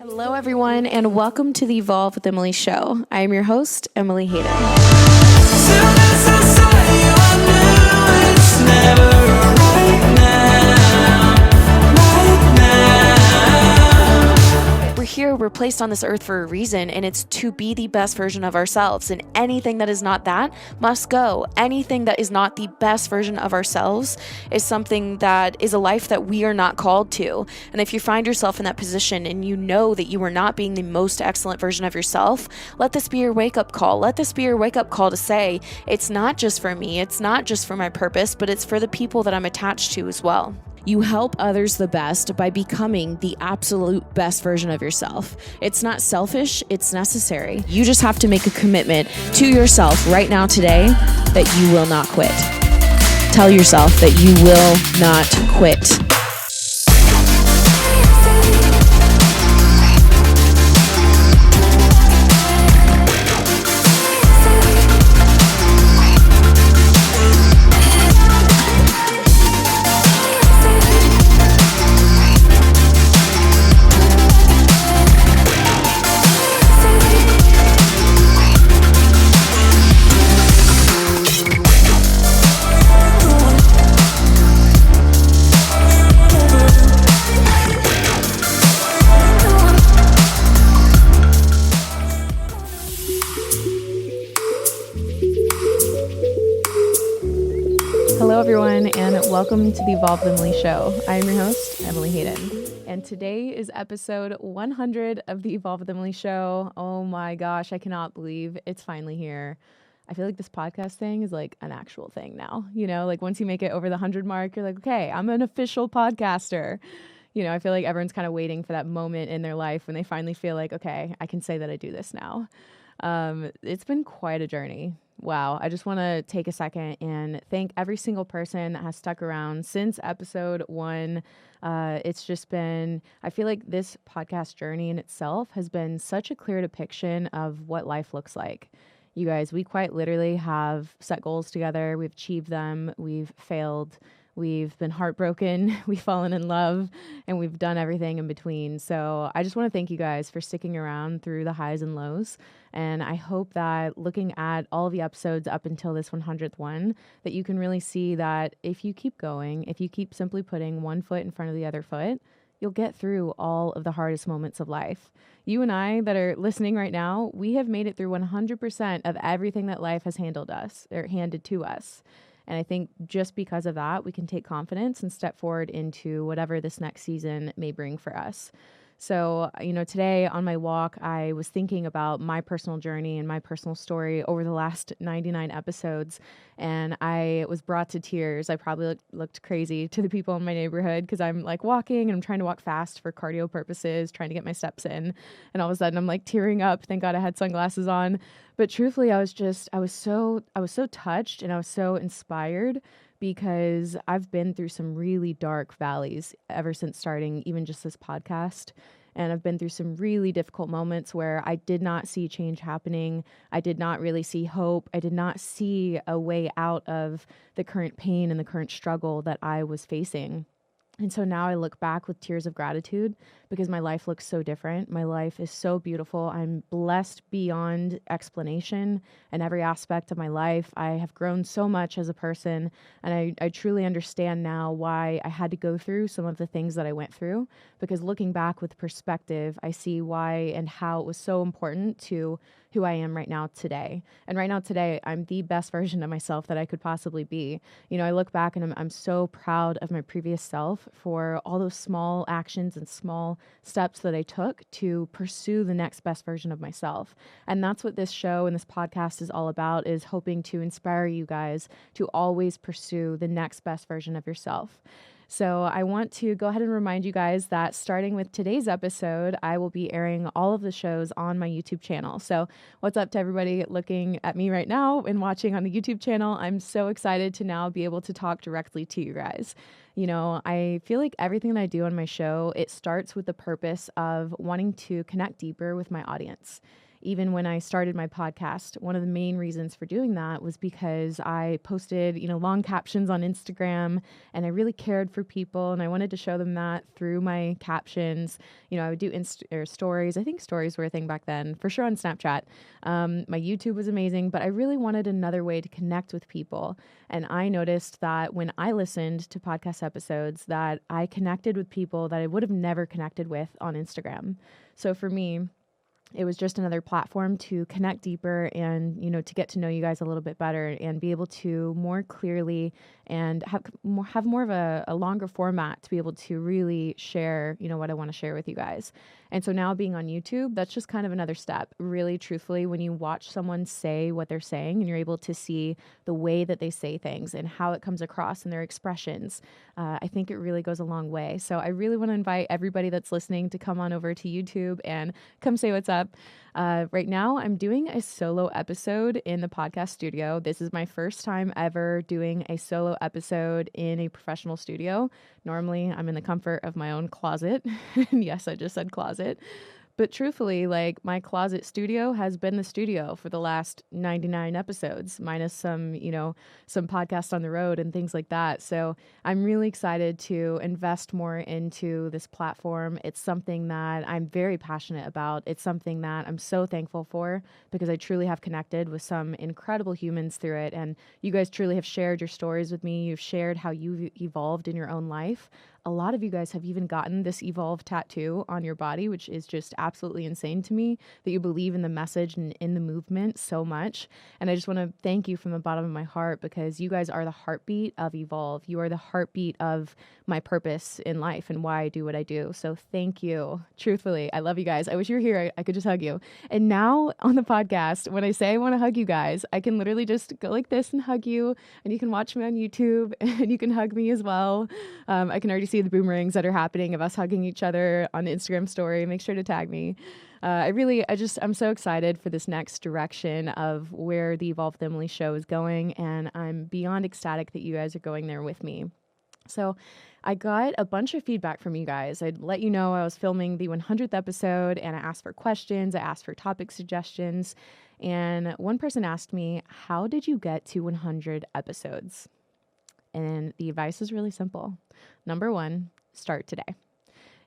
Hello, everyone, and welcome to the Evolve with Emily show. I am your host, Emily Hayden. We're placed on this earth for a reason, and it's to be the best version of ourselves. And anything that is not that must go. Anything that is not the best version of ourselves is something that is a life that we are not called to. And if you find yourself in that position and you know that you are not being the most excellent version of yourself, let this be your wake-up call. Let this be your wake-up call to say, it's not just for me, it's not just for my purpose, but it's for the people that I'm attached to as well. You help others the best by becoming the absolute best version of yourself. It's not selfish, it's necessary. You just have to make a commitment to yourself right now today that you will not quit. Tell yourself that you will not quit. Hello, everyone, and welcome to the Evolve with Emily show. I am your host, Emily Hayden, and today is episode 100 of the Evolve with Emily show. Oh my gosh, I cannot believe it's finally here. I feel like this podcast thing is like an actual thing now. You know, like once you make it over the 100 mark, you're like, okay, I'm an official podcaster. You know, I feel like everyone's kind of waiting for that moment in their life when they finally feel like, okay, I can say that I do this now. It's been quite a journey. Wow. I just want to take a second and thank every single person that has stuck around since episode 1. It's just been, I feel like this podcast journey in itself has been such a clear depiction of what life looks like. You guys, we quite literally have set goals together. We've achieved them. We've failed. We've been heartbroken, we've fallen in love, and we've done everything in between. So I just want to thank you guys for sticking around through the highs and lows. And I hope that looking at all the episodes up until this 100th one, that you can really see that if you keep going, if you keep simply putting one foot in front of the other foot, you'll get through all of the hardest moments of life. You and I that are listening right now, we have made it through 100% of everything that life has handed to us. And I think just because of that, we can take confidence and step forward into whatever this next season may bring for us. So, you know, today on my walk, I was thinking about my personal journey and my personal story over the last 99 episodes, and I was brought to tears. I probably looked crazy to the people in my neighborhood because I'm like walking and I'm trying to walk fast for cardio purposes, trying to get my steps in, and all of a sudden I'm like tearing up. Thank God I had sunglasses on. But truthfully, I was so touched and I was so inspired because I've been through some really dark valleys ever since starting even just this podcast. And I've been through some really difficult moments where I did not see change happening. I did not really see hope. I did not see a way out of the current pain and the current struggle that I was facing. And so now I look back with tears of gratitude because my life looks so different. My life is so beautiful. I'm blessed beyond explanation in every aspect of my life. I have grown so much as a person, and I truly understand now why I had to go through some of the things that I went through, because looking back with perspective, I see why and how it was so important to who I am right now today. And right now today, I'm the best version of myself that I could possibly be. You know, I look back and I'm so proud of my previous self for all those small actions and small steps that I took to pursue the next best version of myself. And that's what this show and this podcast is all about, is hoping to inspire you guys to always pursue the next best version of yourself. So I want to go ahead and remind you guys that starting with today's episode, I will be airing all of the shows on my YouTube channel. So what's up to everybody looking at me right now and watching on the YouTube channel? I'm so excited to now be able to talk directly to you guys. You know, I feel like everything that I do on my show, it starts with the purpose of wanting to connect deeper with my audience. even when I started my podcast, one of the main reasons for doing that was because I posted, long captions on Instagram, and I really cared for people, and I wanted to show them that through my captions. I would do stories. I think stories were a thing back then, for sure on Snapchat. My YouTube was amazing, but I really wanted another way to connect with people. And I noticed that when I listened to podcast episodes, that I connected with people that I would have never connected with on Instagram. So for me, it was just another platform to connect deeper and, to get to know you guys a little bit better and be able to more clearly and have more of a longer format to be able to really share, what I want to share with you guys. And so now being on YouTube, that's just kind of another step. Really, truthfully, when you watch someone say what they're saying and you're able to see the way that they say things and how it comes across in their expressions, I think it really goes a long way. So I really want to invite everybody that's listening to come on over to YouTube and come say what's up. Right now, I'm doing a solo episode in the podcast studio. This is my first time ever doing a solo episode in a professional studio. Normally, I'm in the comfort of my own closet. And yes, I just said closet. But truthfully, my closet studio has been the studio for the last 99 episodes, minus some podcasts on the road and things like that. So I'm really excited to invest more into this platform. It's something that I'm very passionate about. It's something that I'm so thankful for because I truly have connected with some incredible humans through it. And you guys truly have shared your stories with me. You've shared how you've evolved in your own life. A lot of you guys have even gotten this Evolve tattoo on your body, which is just absolutely insane to me that you believe in the message and in the movement so much. And I just want to thank you from the bottom of my heart because you guys are the heartbeat of Evolve. You are the heartbeat of my purpose in life and why I do what I do. So thank you. Truthfully, I love you guys. I wish you were here. I could just hug you. And now on the podcast, when I say I want to hug you guys, I can literally just go like this and hug you, and you can watch me on YouTube and you can hug me as well. I can already see the boomerangs that are happening of us hugging each other on the Instagram story. Make sure to tag me. I'm so excited for this next direction of where the Evolve with Emily show is going, and I'm beyond ecstatic that you guys are going there with me. So I got a bunch of feedback from you guys. I'd let you know I was filming the 100th episode, and I asked for questions. I asked for topic suggestions. And one person asked me, how did you get to 100 episodes? And the advice is really simple. Number one, start today.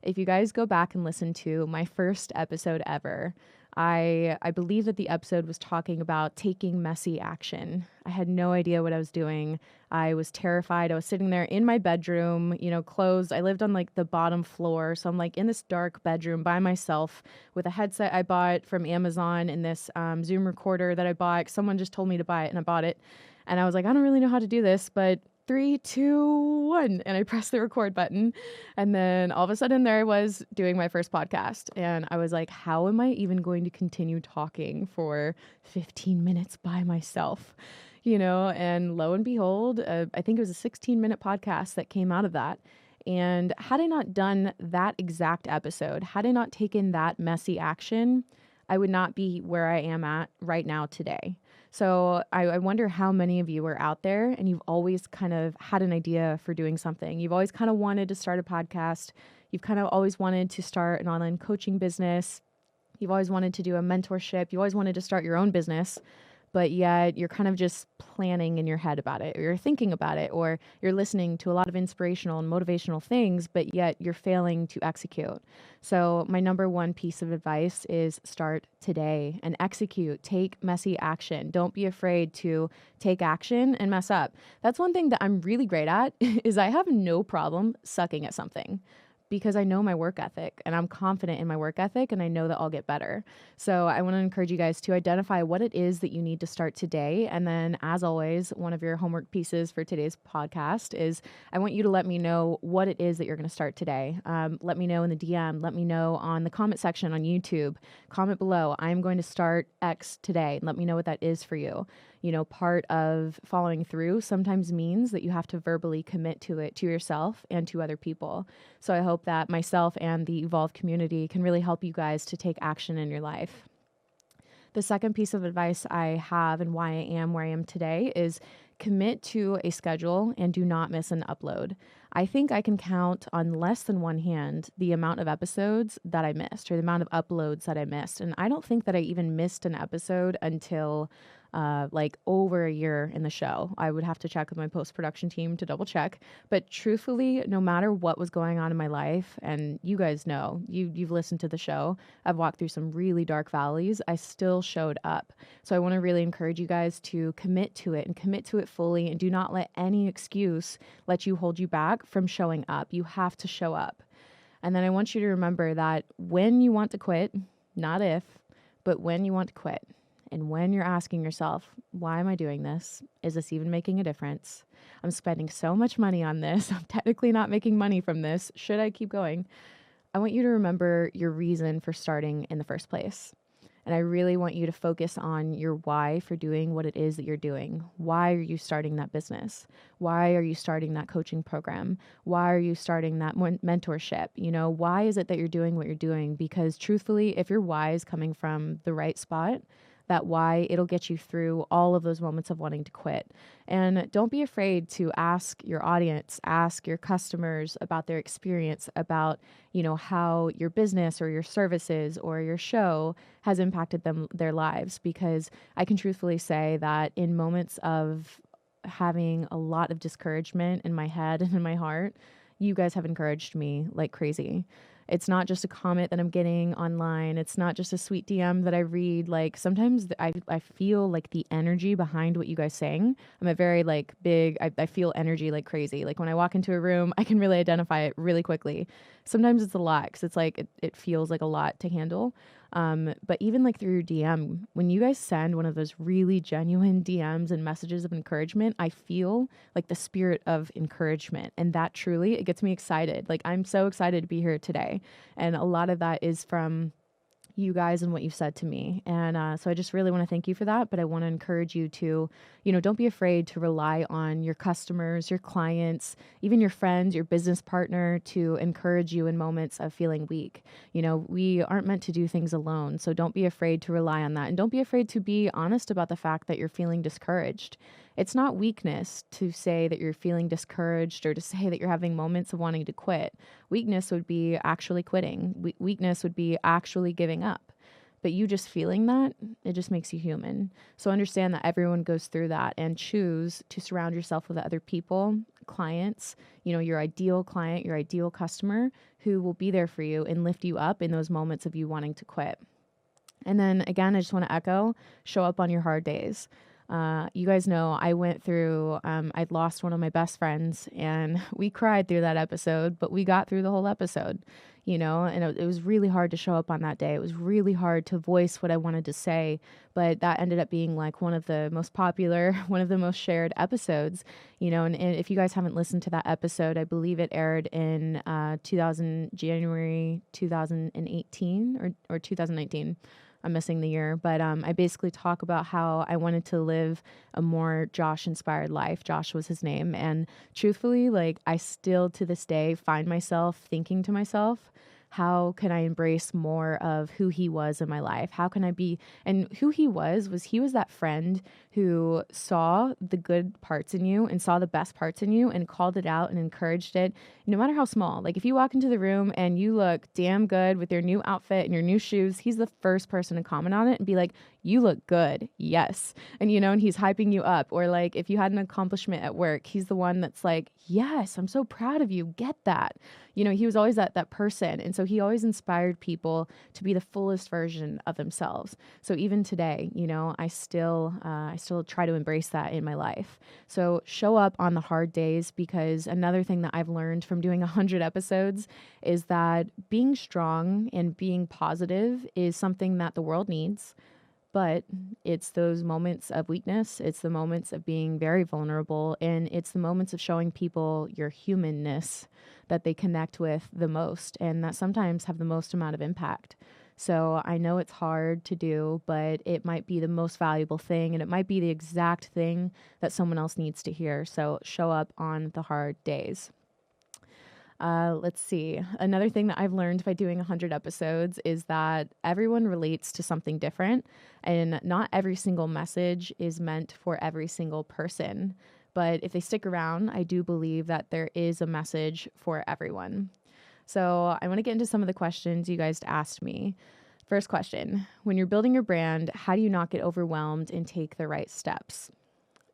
If you guys go back and listen to my first episode ever, I believe that the episode was talking about taking messy action. I had no idea what I was doing. I was terrified. I was sitting there in my bedroom, closed. I lived on the bottom floor. So I'm in this dark bedroom by myself with a headset I bought from Amazon and this Zoom recorder that I bought. Someone just told me to buy it and I bought it. And I was like, I don't really know how to do this, but 3, 2, 1. And I pressed the record button. And then all of a sudden there I was doing my first podcast. And I was like, how am I even going to continue talking for 15 minutes by myself? And lo and behold, I think it was a 16-minute podcast that came out of that. And had I not done that exact episode, had I not taken that messy action, I would not be where I am at right now today. So I wonder how many of you are out there and you've always kind of had an idea for doing something. You've always kind of wanted to start a podcast. You've kind of always wanted to start an online coaching business. You've always wanted to do a mentorship. You always wanted to start your own business, but yet you're kind of just planning in your head about it, or you're thinking about it, or you're listening to a lot of inspirational and motivational things, but yet you're failing to execute. So my number one piece of advice is start today and execute. Take messy action. Don't be afraid to take action and mess up. That's one thing that I'm really great at is I have no problem sucking at something, because I know my work ethic and I'm confident in my work ethic and I know that I'll get better. So I want to encourage you guys to identify what it is that you need to start today. And then, as always, one of your homework pieces for today's podcast is I want you to let me know what it is that you're going to start today. Let me know in the DM. Let me know on the comment section on YouTube. Comment below. I'm going to start X today. Let me know what that is for you. Part of following through sometimes means that you have to verbally commit to it, to yourself and to other people. So I hope that myself and the Evolve community can really help you guys to take action in your life. The second piece of advice I have and why I am where I am today is commit to a schedule and do not miss an upload. I think I can count on less than one hand the amount of episodes that I missed or the amount of uploads that I missed. And I don't think that I even missed an episode until like over a year in the show. I would have to check with my post-production team to double check. But truthfully, no matter what was going on in my life, and you guys know, you've listened to the show, I've walked through some really dark valleys, I still showed up. So I want to really encourage you guys to commit to it and commit to it fully, and do not let any excuse let you hold you back from showing up. You have to show up. And then I want you to remember that when you want to quit, not if, but when you want to quit, and when you're asking yourself, why am I doing this? Is this even making a difference? I'm spending so much money on this. I'm technically not making money from this. Should I keep going? I want you to remember your reason for starting in the first place. And I really want you to focus on your why for doing what it is that you're doing. Why are you starting that business? Why are you starting that coaching program? Why are you starting that mentorship? You know, why is it that you're doing what you're doing? Because truthfully, if your why is coming from the right spot, that why, it'll get you through all of those moments of wanting to quit. And don't be afraid to ask your audience, ask your customers about their experience, about, you know, how your business or your services or your show has impacted their lives. Because I can truthfully say that in moments of having a lot of discouragement in my head and in my heart, you guys have encouraged me like crazy. It's not just a comment that I'm getting online. It's not just a sweet DM that I read. Like sometimes I feel like the energy behind what you guys saying. I'm a very like big, I feel energy like crazy. Like when I walk into a room, I can really identify it really quickly. Sometimes it's a lot because it's like, it feels like a lot to handle. But even like through your DM, when you guys send one of those really genuine DMs and messages of encouragement, I feel like the spirit of encouragement. And that truly, it gets me excited. Like I'm so excited to be here today. And a lot of that is from you guys and what you've said to me. And so I just really want to thank you for that. But I want to encourage you to, you know, don't be afraid to rely on your customers, your clients, even your friends, your business partner to encourage you in moments of feeling weak. You know, we aren't meant to do things alone. So don't be afraid to rely on that. And don't be afraid to be honest about the fact that you're feeling discouraged. It's not weakness to say that you're feeling discouraged or to say that you're having moments of wanting to quit. Weakness would be actually quitting. Weakness would be actually giving up. But you just feeling that, it just makes you human. So understand that everyone goes through that, and choose to surround yourself with other people, clients, you know, your ideal client, your ideal customer who will be there for you and lift you up in those moments of you wanting to quit. And then again, I just want to echo, show up on your hard days. You guys know I went through, I'd lost one of my best friends, and we cried through that episode, but we got through the whole episode, you know, and it was really hard to show up on that day. It was really hard to voice what I wanted to say, but that ended up being like one of the most popular, one of the most shared episodes, you know, and if you guys haven't listened to that episode, I believe it aired in January 2018 or 2019. I'm missing the year, but I basically talk about how I wanted to live a more Josh-inspired life. Josh was his name. And truthfully, like I still to this day find myself thinking to myself, how can I embrace more of who he was in my life? How can I be, and who he was that friend who saw the good parts in you and saw the best parts in you and called it out and encouraged it, no matter how small. Like if you walk into the room and you look damn good with your new outfit and your new shoes, he's the first person to comment on it and be like, you look good. Yes. And you know, and he's hyping you up. Or like if you had an accomplishment at work, he's the one that's like, yes, I'm so proud of you. Get that. You know, he was always that person. And so he always inspired people to be the fullest version of themselves. So even today, you know, I still try to embrace that in my life. So show up on the hard days, because another thing that I've learned from doing 100 episodes is that being strong and being positive is something that the world needs. But it's those moments of weakness, it's the moments of being very vulnerable, and it's the moments of showing people your humanness that they connect with the most, and that sometimes have the most amount of impact. So I know it's hard to do, but it might be the most valuable thing, and it might be the exact thing that someone else needs to hear. So show up on the hard days. Let's see. Another thing that I've learned by doing 100 episodes is that everyone relates to something different, and not every single message is meant for every single person. But if they stick around, I do believe that there is a message for everyone. So I want to get into some of the questions you guys asked me. First question, when you're building your brand, how do you not get overwhelmed and take the right steps?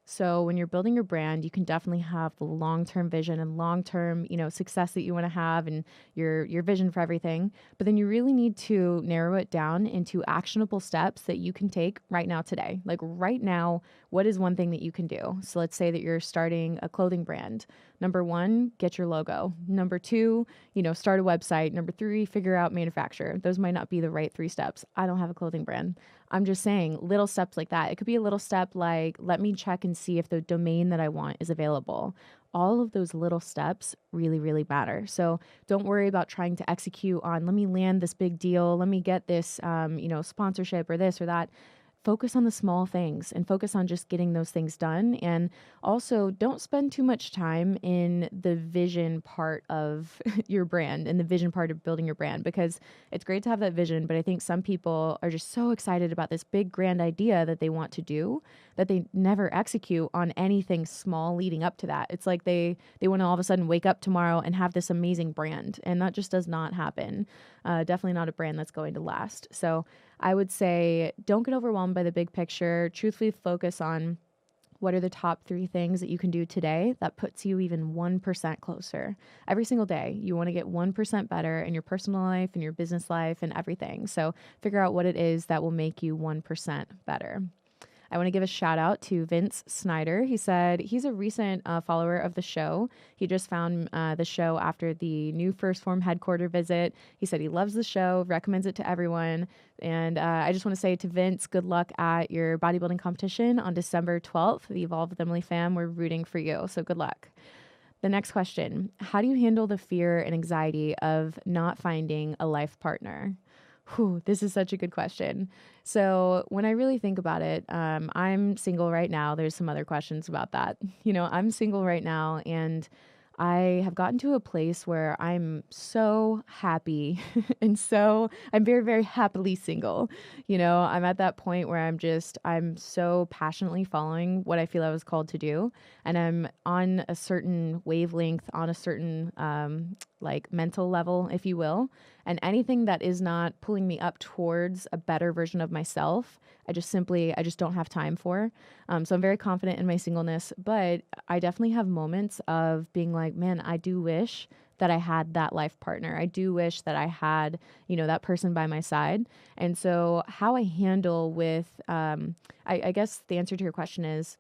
So when you're building your brand, you can definitely have the long-term vision and long-term, success that you want to have and your vision for everything. But then you really need to narrow it down into actionable steps that you can take right now today. Like right now, what is one thing that you can do? So let's say that you're starting a clothing brand. Number 1, get your logo. Number 2, start a website. Number 3, figure out manufacturer. Those might not be the right 3 steps. I don't have a clothing brand. I'm just saying little steps like that. It could be a little step like, let me check and see if the domain that I want is available. All of those little steps really, really matter. So don't worry about trying to execute on, let me land this big deal. Let me get this, sponsorship or this or that. Focus on the small things and focus on just getting those things done. And also don't spend too much time in the vision part of your brand and the vision part of building your brand, because it's great to have that vision. But I think some people are just so excited about this big grand idea that they want to do that they never execute on anything small leading up to that. It's like they want to all of a sudden wake up tomorrow and have this amazing brand. And that just does not happen. Definitely not a brand that's going to last. So I would say don't get overwhelmed by the big picture. Truthfully, focus on what are the top 3 things that you can do today that puts you even 1% closer. Every single day, you want to get 1% better in your personal life, in your business life, and everything. So figure out what it is that will make you 1% better. I want to give a shout out to Vince Snyder. He said he's a recent follower of the show. He just found the show after the new First Form headquarter visit. He said he loves the show, recommends it to everyone. And I just want to say to Vince, good luck at your bodybuilding competition on December 12th. The Evolve with Emily fam, we're rooting for you. So good luck. The next question, how do you handle the fear and anxiety of not finding a life partner? Whew, this is such a good question. So when I really think about it, I'm single right now. There's some other questions about that. I'm single right now, and I have gotten to a place where I'm so happy and I'm very, very happily single. I'm at that point where I'm so passionately following what I feel I was called to do. And I'm on a certain wavelength, on a certain, mental level, if you will. And anything that is not pulling me up towards a better version of myself, I just don't have time for. So I'm very confident in my singleness, but I definitely have moments of being like, man, I do wish that I had that life partner. I do wish that I had, that person by my side. And so how I handle with, I guess the answer to your question is,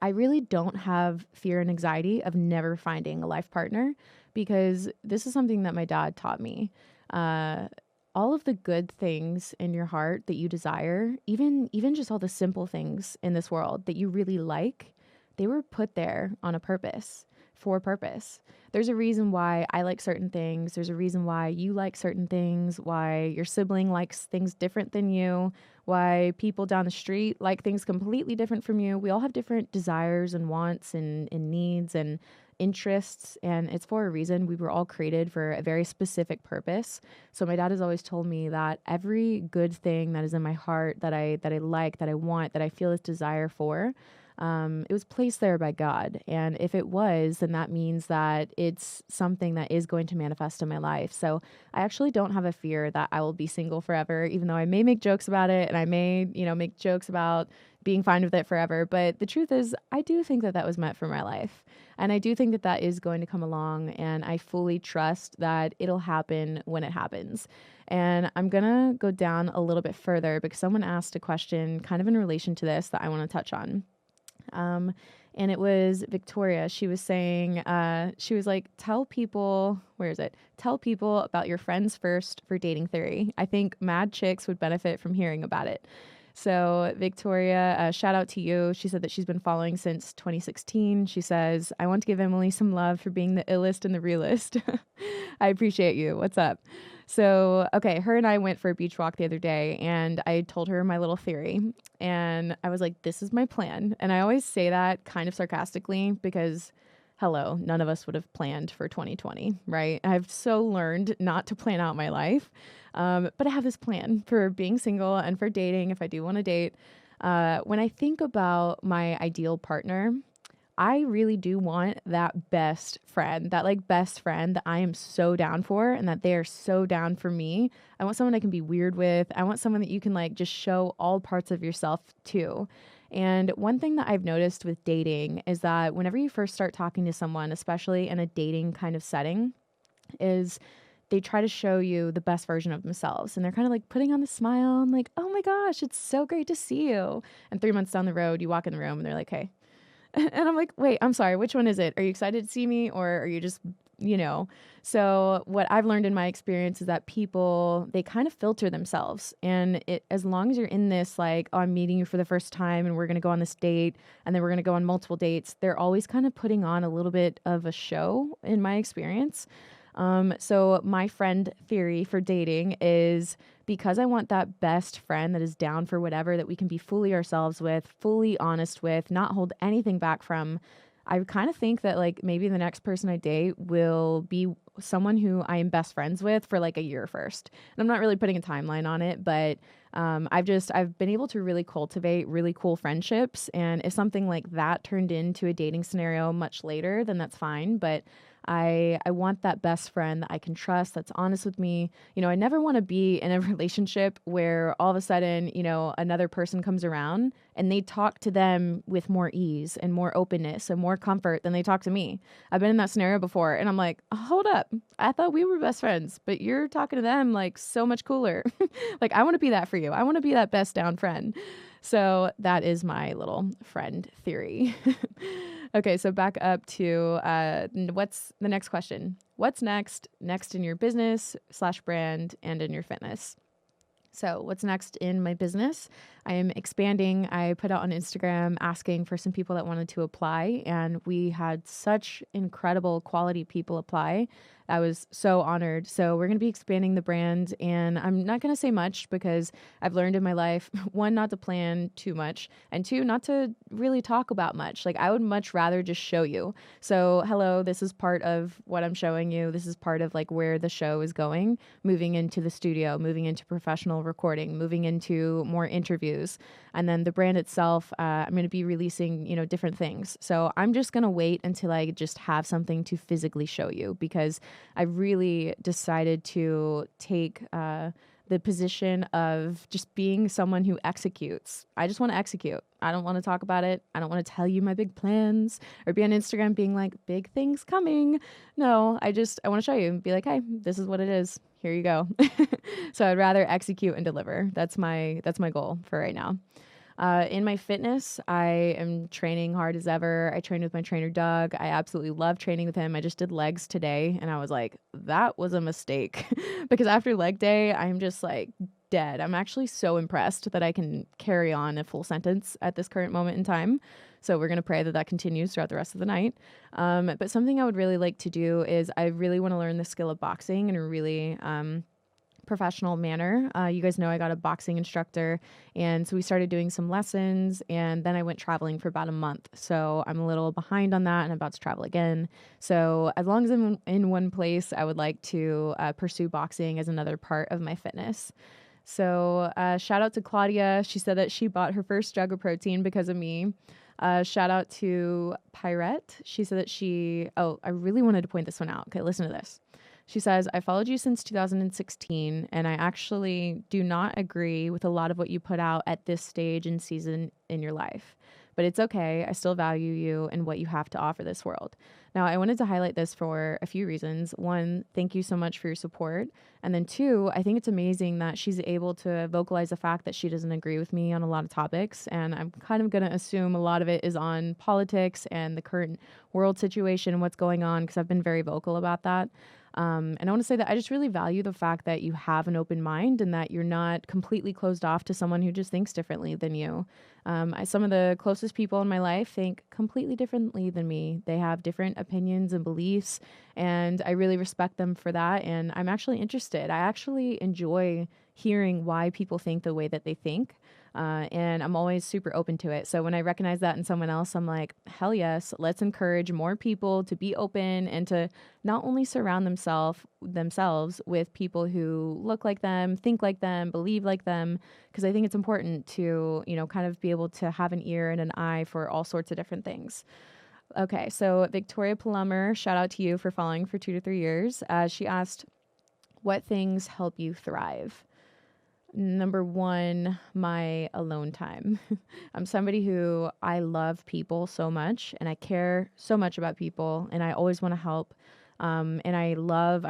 I really don't have fear and anxiety of never finding a life partner, because this is something that my dad taught me. All of the good things in your heart that you desire, even just all the simple things in this world that you really like, they were put there on a purpose, for a purpose. There's a reason why I like certain things. There's a reason why you like certain things, why your sibling likes things different than you, why people down the street like things completely different from you. We all have different desires and wants and needs and interests, and it's for a reason. We were all created for a very specific purpose. So my dad has always told me that every good thing that is in my heart, that I like, that I want, that I feel this desire for, it was placed there by God. And if it was, then that means that it's something that is going to manifest in my life. So I actually don't have a fear that I will be single forever, even though I may make jokes about it and I may, make jokes about being fine with it forever. But the truth is, I do think that that was meant for my life. And I do think that that is going to come along, and I fully trust that it'll happen when it happens. And I'm going to go down a little bit further because someone asked a question kind of in relation to this that I want to touch on. And it was Victoria. She was saying, she was like, tell people about your friends first for dating theory. I think mad chicks would benefit from hearing about it. So Victoria, shout out to you. She said that she's been following since 2016. She says, I want to give Emily some love for being the illest and the realest. I appreciate you. What's up? So, okay, her and I went for a beach walk the other day, and I told her my little theory, and I was like, this is my plan. And I always say that kind of sarcastically because, hello, none of us would have planned for 2020, right? I've so learned not to plan out my life. But I have this plan for being single and for dating if I do want to date. When I think about my ideal partner, I really do want that best friend, that like best friend that I am so down for and that they are so down for me. I want someone I can be weird with. I want someone that you can like just show all parts of yourself to. And one thing that I've noticed with dating is that whenever you first start talking to someone, especially in a dating kind of setting, is they try to show you the best version of themselves. And they're kind of like putting on the smile and like, oh my gosh, it's so great to see you. And 3 months down the road, you walk in the room and they're like, hey. And I'm like, wait, I'm sorry, which one is it? Are you excited to see me or are you just, you know? So what I've learned in my experience is that people, they kind of filter themselves. And as long as you're in this, like, oh, I'm meeting you for the first time and we're going to go on this date and then we're going to go on multiple dates, they're always kind of putting on a little bit of a show in my experience. So my friend theory for dating is because I want that best friend that is down for whatever, that we can be fully ourselves with, fully honest with, not hold anything back from. I kind of think that like maybe the next person I date will be someone who I am best friends with for like a year first. And I'm not really putting a timeline on it, but I've been able to really cultivate really cool friendships. And if something like that turned into a dating scenario much later, then that's fine. But I want that best friend that I can trust, that's honest with me. You know, I never want to be in a relationship where all of a sudden, you know, another person comes around and they talk to them with more ease and more openness and more comfort than they talk to me. I've been in that scenario before and I'm like, hold up. I thought we were best friends, but you're talking to them like so much cooler. Like, I want to be that for you. I want to be that best down friend. So that is my little friend theory. Okay, so back up to what's the next question? What's next in your business/brand and in your fitness? So, what's next in my business? I am expanding. I put out on Instagram asking for some people that wanted to apply, and we had such incredible quality people apply. I was so honored. So, we're going to be expanding the brand, and I'm not going to say much because I've learned in my life one, not to plan too much, and two, not to really talk about much. Like, I would much rather just show you. So, hello, this is part of what I'm showing you. This is part of like where the show is going, moving into the studio, moving into professional recording, moving into more interviews. And then the brand itself, I'm going to be releasing, you know, different things. So I'm just going to wait until I just have something to physically show you because I really decided to take the position of just being someone who executes. I just want to execute. I don't want to talk about it. I don't want to tell you my big plans or be on Instagram being like, big things coming. No, I want to show you and be like, hey, this is what it is. Here you go. So I'd rather execute and deliver. That's my goal for right now. In my fitness, I am training hard as ever. I train with my trainer, Doug. I absolutely love training with him. I just did legs today and I was like, that was a mistake because after leg day, I'm just like dead. I'm actually so impressed that I can carry on a full sentence at this current moment in time. So we're going to pray that that continues throughout the rest of the night. But something I would really like to do is I really want to learn the skill of boxing in a really professional manner. You guys know I got a boxing instructor, and so we started doing some lessons, and then I went traveling for about a month. So I'm a little behind on that and I'm about to travel again. So as long as I'm in one place, I would like to pursue boxing as another part of my fitness. So shout out to Claudia. She said that she bought her first jug of protein because of me. Shout out to Pirate. She said that I really wanted to point this one out. Okay, listen to this. She says, I followed you since 2016, and I actually do not agree with a lot of what you put out at this stage and season in your life. But it's okay. I still value you and what you have to offer this world. Now, I wanted to highlight this for a few reasons. One, thank you so much for your support. And then two, I think it's amazing that she's able to vocalize the fact that she doesn't agree with me on a lot of topics. And I'm kind of going to assume a lot of it is on politics and the current world situation and what's going on, because I've been very vocal about that. And I want to say that I just really value the fact that you have an open mind and that you're not completely closed off to someone who just thinks differently than you. Some of the closest people in my life think completely differently than me. They have different opinions and beliefs, and I really respect them for that. And I'm actually interested. I actually enjoy hearing why people think the way that they think. And I'm always super open to it. So when I recognize that in someone else, I'm like, hell yes, let's encourage more people to be open and to not only surround themselves with people who look like them, think like them, believe like them, because I think it's important to, kind of be able to have an ear and an eye for all sorts of different things. Okay, so Victoria Plummer, shout out to you for following for 2 to 3 years. She asked, what things help you thrive? Number one, my alone time. I'm somebody who I love people so much and I care so much about people and I always want to help. I'm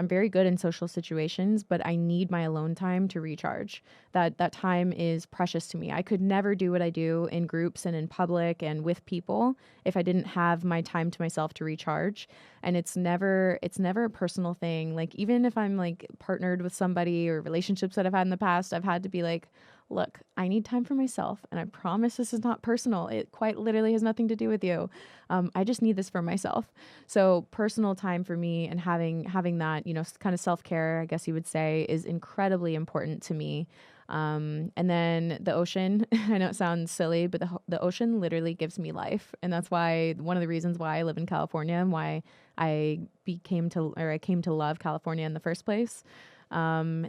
very good in social situations, but I need my alone time to recharge. That time is precious to me. I could never do what I do in groups and in public and with people if I didn't have my time to myself to recharge. And it's never a personal thing. Like even if I'm like partnered with somebody or relationships that I've had in the past, I've had to be like, look, I need time for myself. And I promise this is not personal. It quite literally has nothing to do with you. I just need this for myself. So personal time for me and having that, kind of self-care, I guess you would say, is incredibly important to me. And then the ocean, I know it sounds silly, but the ocean literally gives me life. And that's why one of the reasons why I live in California and why I came to love California in the first place. And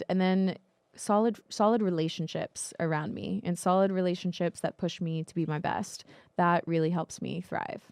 then solid relationships around me and solid relationships that push me to be my best. That really helps me thrive.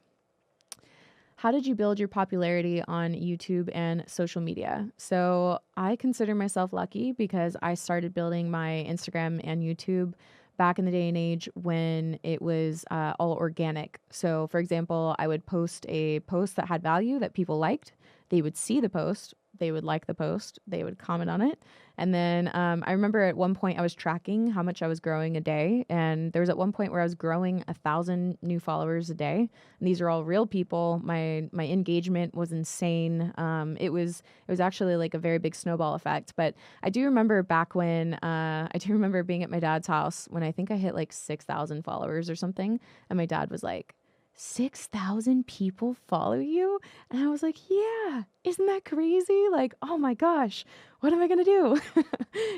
How did you build your popularity on YouTube and social media? So I consider myself lucky because I started building my Instagram and YouTube back in the day and age when it was all organic. So for example, I would post a post that had value that people liked. They would see the post, they would like the post, they would comment on it. And then I remember at one point I was tracking how much I was growing a day. And there was at one point where I was growing 1,000 new followers a day. And these are all real people. My engagement was insane. It was actually like a very big snowball effect. But I do remember back when I do remember being at my dad's house when I think I hit like 6,000 followers or something. And my dad was like, 6,000 people follow you? And I was like, yeah, isn't that crazy? Like, oh my gosh, what am I going to do?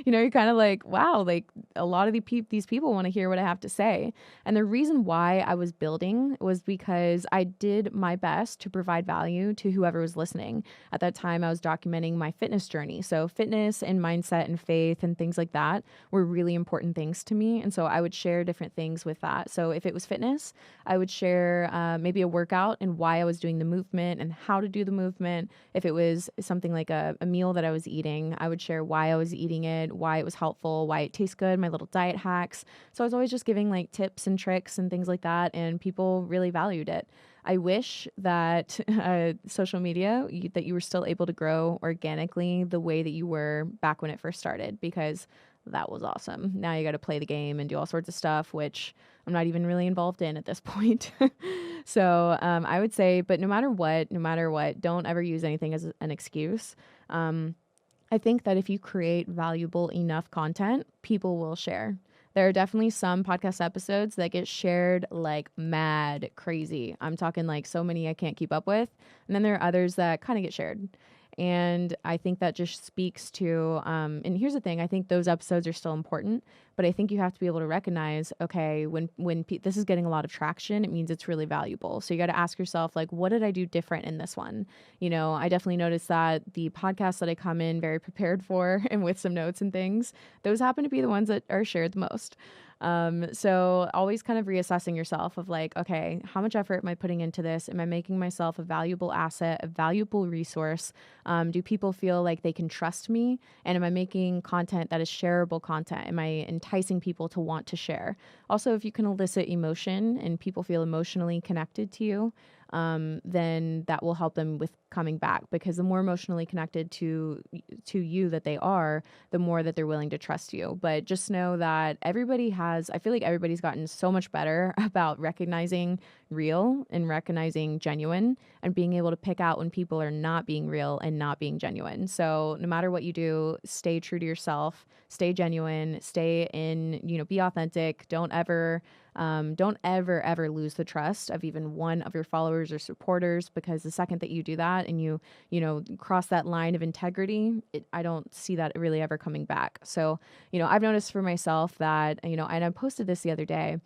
You're kind of like, wow, like a lot of these people want to hear what I have to say. And the reason why I was building was because I did my best to provide value to whoever was listening. At that time, I was documenting my fitness journey. So fitness and mindset and faith and things like that were really important things to me. And so I would share different things with that. So if it was fitness, I would share maybe a workout and why I was doing the movement and how to do the movement. If it was something like a meal that I was eating, I would share why I was eating it, why it was helpful, why it tastes good, my little diet hacks. So I was always just giving like tips and tricks and things like that, and people really valued it. I wish that social media, that you were still able to grow organically the way that you were back when it first started, because that was awesome. Now you got to play the game and do all sorts of stuff, which I'm not even really involved in at this point. So I would say, but no matter what, don't ever use anything as an excuse. I think that if you create valuable enough content, people will share. There are definitely some podcast episodes that get shared like mad crazy. I'm talking like so many I can't keep up with. And then there are others that kind of get shared. And I think that just speaks to, and here's the thing, I think those episodes are still important, but I think you have to be able to recognize, okay, when this is getting a lot of traction, it means it's really valuable. So you got to ask yourself, like, what did I do different in this one? I definitely noticed that the podcasts that I come in very prepared for and with some notes and things, those happen to be the ones that are shared the most. So always kind of reassessing yourself of like, okay, how much effort am I putting into this? Am I making myself a valuable asset, a valuable resource? Do people feel like they can trust me? And am I making content that is shareable content? Am I enticing people to want to share? Also, if you can elicit emotion and people feel emotionally connected to you, then that will help them with coming back, because the more emotionally connected to you that they are, the more that they're willing to trust you. But just know that I feel like everybody's gotten so much better about recognizing real and recognizing genuine and being able to pick out when people are not being real and not being genuine. So no matter what you do, stay true to yourself, stay genuine, be authentic. Don't ever ever lose the trust of even one of your followers or supporters, because the second that you do that and you cross that line of integrity, I don't see that really ever coming back. So, I've noticed for myself that, and I posted this the other day.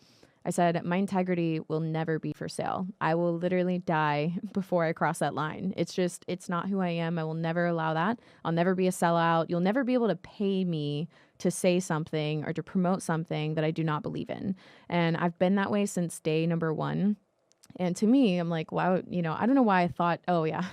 I said, my integrity will never be for sale. I will literally die before I cross that line. It's not who I am. I will never allow that. I'll never be a sellout. You'll never be able to pay me to say something or to promote something that I do not believe in. And I've been that way since day number one. And to me, I'm like, wow, I don't know why I thought, oh yeah,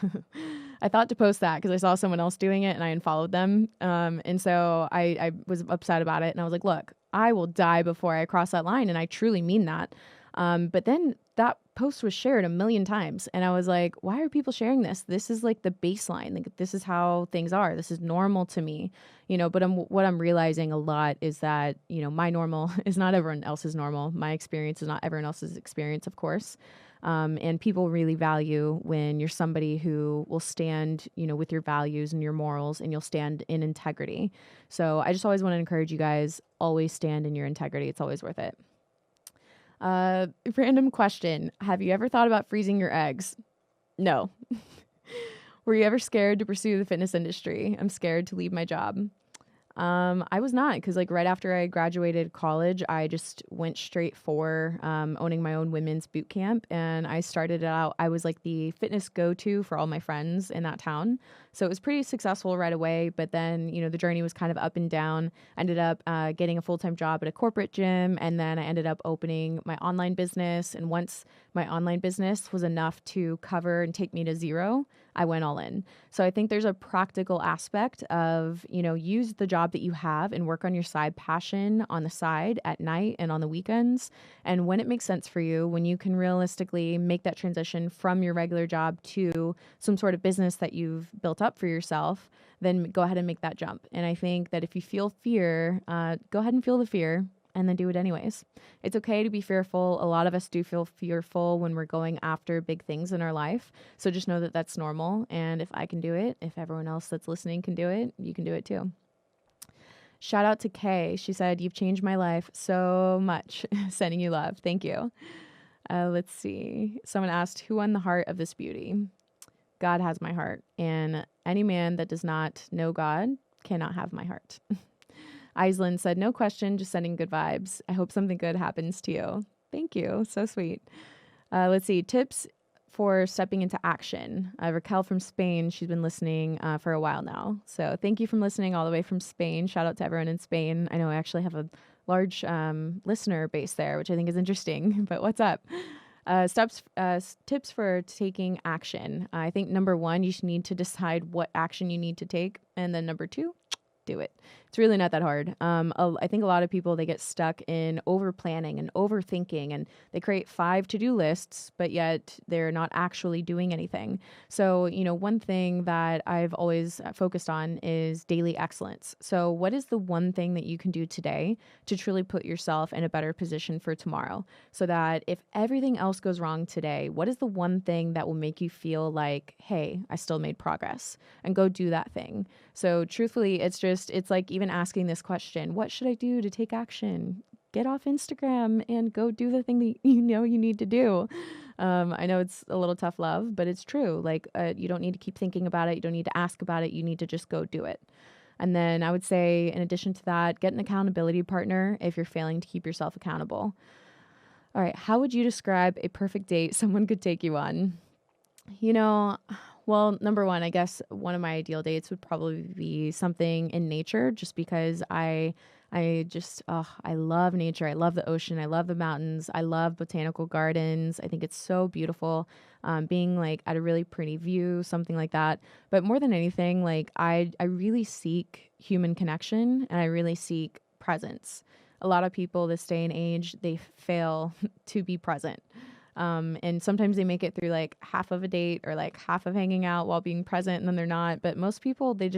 I thought to post that because I saw someone else doing it and I unfollowed them. And so I was upset about it and I was like, look, I will die before I cross that line. And I truly mean that. But then that post was shared a million times. And I was like, why are people sharing this? This is like the baseline. Like, this is how things are. This is normal to me, but what I'm realizing a lot is that, my normal is not everyone else's normal. My experience is not everyone else's experience, of course. And people really value when you're somebody who will stand, with your values and your morals, and you'll stand in integrity. So I just always want to encourage you guys, always stand in your integrity. It's always worth it. Random question. Have you ever thought about freezing your eggs? No. Were you ever scared to pursue the fitness industry? I'm scared to leave my job. I was not, because like right after I graduated college, I just went straight for owning my own women's boot camp, and I started it out. I was like the fitness go-to for all my friends in that town, so it was pretty successful right away. But then the journey was kind of up and down. I ended up getting a full-time job at a corporate gym, and then I ended up opening my online business. And once my online business was enough to cover and take me to zero, I went all in. So I think there's a practical aspect of, use the job that you have and work on your side passion on the side at night and on the weekends. And when it makes sense for you, when you can realistically make that transition from your regular job to some sort of business that you've built up for yourself, then go ahead and make that jump. And I think that if you feel fear, go ahead and feel the fear and then do it anyways. It's okay to be fearful. A lot of us do feel fearful when we're going after big things in our life. So just know that that's normal. And if I can do it, if everyone else that's listening can do it, you can do it too. Shout out to Kay. She said, "You've changed my life so much." Sending you love. Thank you. Let's see. Someone asked, who won the heart of this beauty? God has my heart. And any man that does not know God cannot have my heart. Iceland said, no question, just sending good vibes. I hope something good happens to you. Thank you. So sweet. Let's see. Tips for stepping into action. Raquel from Spain, she's been listening for a while now. So thank you for listening all the way from Spain. Shout out to everyone in Spain. I know I actually have a large listener base there, which I think is interesting. But what's up? Tips for taking action. I think number one, you should need to decide what action you need to take. And then number two, do it. It's really not that hard. I think a lot of people, they get stuck in over planning and overthinking, and they create 5 to-do lists, but yet they're not actually doing anything. So, one thing that I've always focused on is daily excellence. So what is the one thing that you can do today to truly put yourself in a better position for tomorrow? So that if everything else goes wrong today, what is the one thing that will make you feel like, hey, I still made progress, and go do that thing. So truthfully, it's like even asking this question, what should I do to take action? Get off Instagram and go do the thing that you need to do. I know it's a little tough love, but it's true. Like, you don't need to keep thinking about it. You don't need to ask about it. You need to just go do it. And then I would say, in addition to that, get an accountability partner if you're failing to keep yourself accountable. All right. How would you describe a perfect date someone could take you on? Well, number one, I guess one of my ideal dates would probably be something in nature, just because I love nature. I love the ocean. I love the mountains. I love botanical gardens. I think it's so beautiful. Being like at a really pretty view, something like that. But more than anything, like I really seek human connection, and I really seek presence. A lot of people this day and age, they fail to be present. And sometimes they make it through like half of a date or like half of hanging out while being present, and then they're not. But most people, they